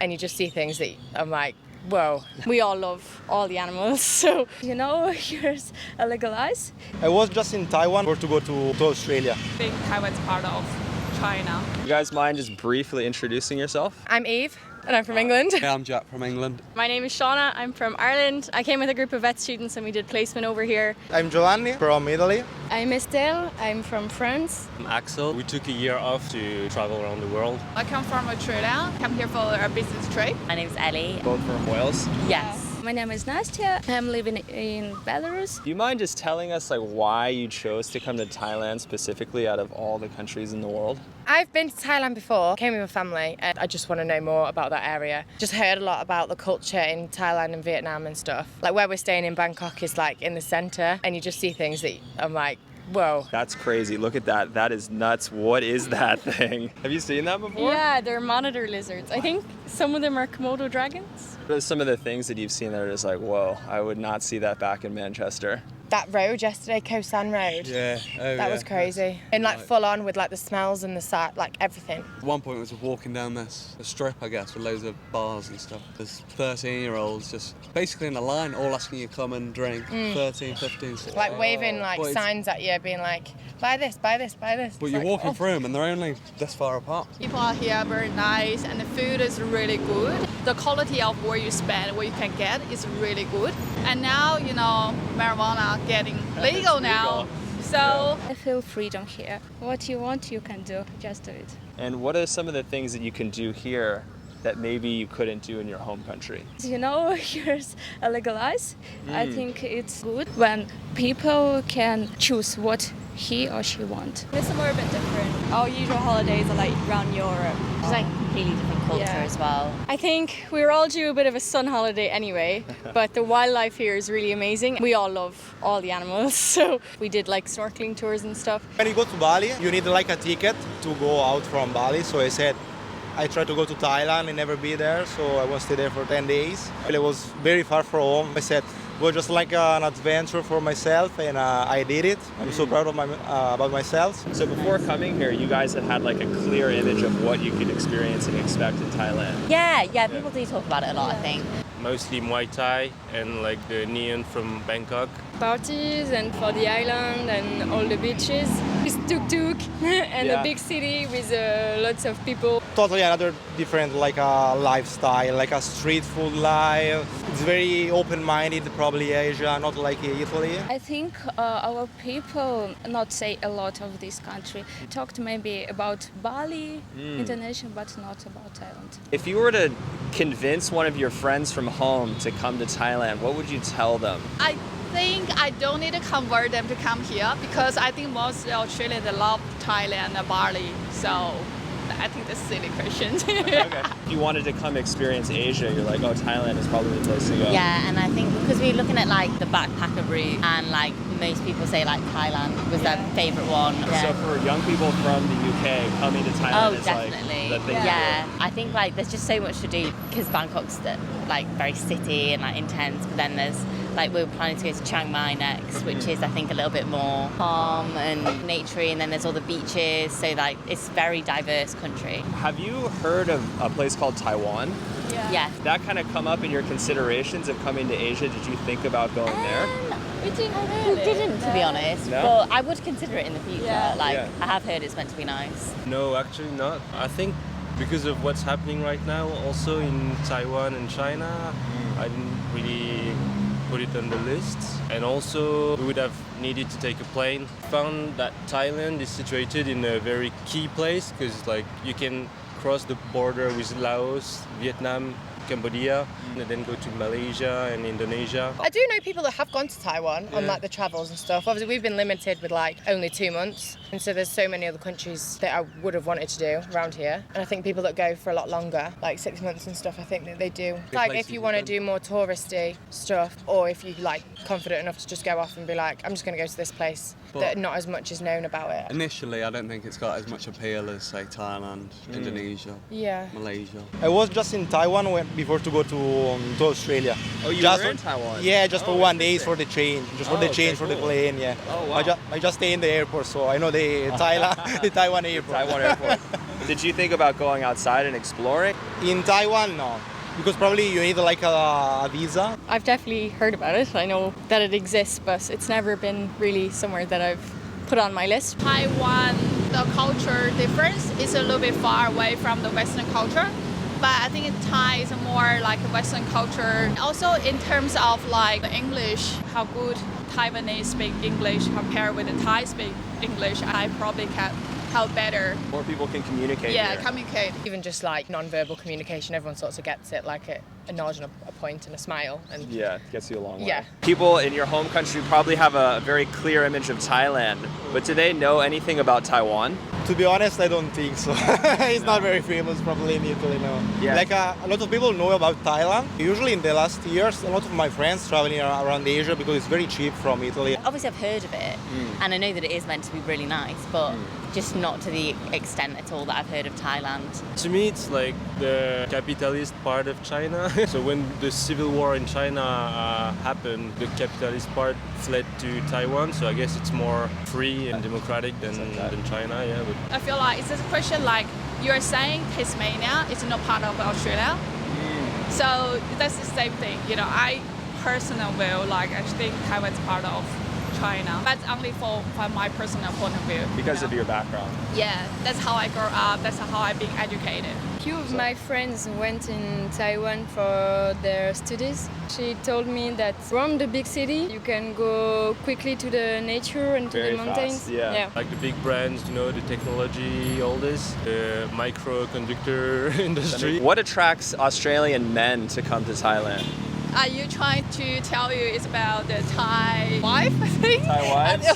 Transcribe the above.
and you just see things that I'm like, whoa. We all love all the animals, so here's a little ice. I was just in Taiwan to go to Australia. I think Taiwan's part of China. You guys mind just briefly introducing yourself? I'm Eve, and I'm from England. Yeah, I'm Jack from England. My name is Shauna, I'm from Ireland. I came with a group of vet students and we did placement over here. I'm Giovanni from Italy. I'm Estelle, I'm from France. I'm Axel. We took a year off to travel around the world. I come from Australia. Come here for a business trip. My name's Ellie. Both from Wales. Yes. My name is Nastya. I'm living in Belarus. Do you mind just telling us why you chose to come to Thailand specifically out of all the countries in the world? I've been to Thailand before, came with my family, and I just want to know more about that area. Just heard a lot about the culture in Thailand and Vietnam and stuff. Like where we're staying in Bangkok is like in the center, and you just see things that I'm like, whoa. That's crazy. Look at that. That is nuts. What is that thing? Have you seen that before? Yeah, they're monitor lizards. I think some of them are Komodo dragons. What are some of the things that you've seen that are just like, whoa, I would not see that back in Manchester? That road yesterday, Koh San Road. Yeah. That was crazy. And like full on with like the smells and the sight, like everything. At one point, we was walking down this strip, I guess, with loads of bars and stuff. There's 13-year-olds just basically in a line, all asking you to come and drink. 13, 15, 16. Like waving like signs at you, being like, buy this, buy this, buy this. But It's you're like, walking through them and they're only this far apart. People are here very nice and the food is really good. The quality of where you spend, what you can get is really good. And now, marijuana getting legal now. So I feel freedom here. What you want, you can do. Just do it. And what are some of the things that you can do here that maybe you couldn't do in your home country? Here's a legal ice. I think it's good when people can choose what he or she want. We're somewhere a bit different. Our usual holidays are like around Europe. It's like a completely different culture as well. I think we're all due a bit of a sun holiday anyway, but the wildlife here is really amazing. We all love all the animals, so we did like snorkeling tours and stuff. When you go to Bali, you need like a ticket to go out from Bali. So I said, I tried to go to Thailand and never be there, so I was stay there for 10 days. It was very far from home. I said, well, just like an adventure for myself, and I did it. I'm so proud of about myself. So before coming here, you guys had like a clear image of what you could experience and expect in Thailand. Yeah, people do talk about it a lot, I think. Mostly Muay Thai and like the neon from Bangkok. Parties and for the island and all the beaches. It's tuk-tuk and a big city with lots of people. Totally another different lifestyle, like a street food life. It's very open-minded, probably Asia, not like Italy. I think our people not say a lot of this country. Talked maybe about Bali, Indonesia, but not about Thailand. If you were to convince one of your friends from home to come to Thailand, what would you tell them? I think I don't need to convert them to come here because I think most Australians love Thailand and Bali. So I think that's a silly question. Okay. If you wanted to come experience Asia, you're like, oh, Thailand is probably the place to go. Yeah, and I think because we're looking at like the backpacker route and like most people say like Thailand was their favourite one. Yeah. So for young people from the UK, coming to Thailand is definitely. like the thing Yeah, I think like there's just so much to do because Bangkok's like very city and like intense, but then there's like we're planning to go to Chiang Mai next, which is I think a little bit more calm and naturey, and then there's all the beaches, so like it's a very diverse country. Have you heard of a place called Taiwan? Yeah. Did that kind of come up in your considerations of coming to Asia? Did you think about going there? We didn't, to be honest. No? But I would consider it in the future. I have heard it's meant to be nice. No, actually not. I think because of what's happening right now, also in Taiwan and China, I didn't really put it on the list. And also we would have needed to take a plane. Found that Thailand is situated in a very key place because like you can cross the border with Laos, Vietnam, Cambodia, and then go to Malaysia and Indonesia. I do know people that have gone to Taiwan on like the travels and stuff. Obviously we've been limited with like only 2 months, and so there's so many other countries that I would have wanted to do around here, and I think people that go for a lot longer, like 6 months and stuff, I think that they do. Like if you want to do more touristy stuff, or if you like confident enough to just go off and be like, I'm just going to go to this place that not as much is known about it. Initially, I don't think it's got as much appeal as, say, Thailand, Indonesia, Malaysia. I was just in Taiwan before to go to Australia. Oh, you just were in Taiwan? Yeah, just for 1 day for the change, for the plane. Yeah. Oh, wow. I just stay in the airport, so I know the Thailand, the Taiwan airport. Taiwan airport. Did you think about going outside and exploring? In Taiwan, no, because probably you need like a visa. I've definitely heard about it. I know that it exists, but it's never been really somewhere that I've put on my list. Taiwan, the culture difference is a little bit far away from the Western culture. But I think Thai is more like a Western culture. Also in terms of like English, how good Taiwanese speak English compared with the Thai speak English, I probably can help better. More people can communicate Yeah, here. communicate. Even just like non-verbal communication, everyone sort of gets it, like a nod and a point and a smile. And Yeah, it gets you a long way. Yeah. People in your home country probably have a very clear image of Thailand, but do they know anything about Taiwan? To be honest, I don't think so. It's not very famous probably in Italy, no. Yeah. Like a lot of people know about Thailand. Usually in the last years, a lot of my friends traveling around Asia because it's very cheap from Italy. Obviously, I've heard of it, and I know that it is meant to be really nice, but just not to the extent at all that I've heard of Thailand. To me, it's like the capitalist part of China. So when the civil war in China happened, the capitalist part fled to Taiwan. So I guess it's more free and democratic than China. Yeah, but I feel like it's a question like you're saying Tasmania is not part of Australia. So that's the same thing. You know, I personally will like I think Taiwan's part of China. That's only from my personal point of view. Because of your background. Yeah, that's how I grew up. That's how I've been educated. A few of my friends went in Taiwan for their studies. She told me that from the big city you can go quickly to the nature and to Very the mountains. fast, yeah. like the big brands, you know, the technology, all this, the microconductor industry. What attracts Australian men to come to Thailand? Are you trying to tell you it's about the Thai wife, I think? Thai wives?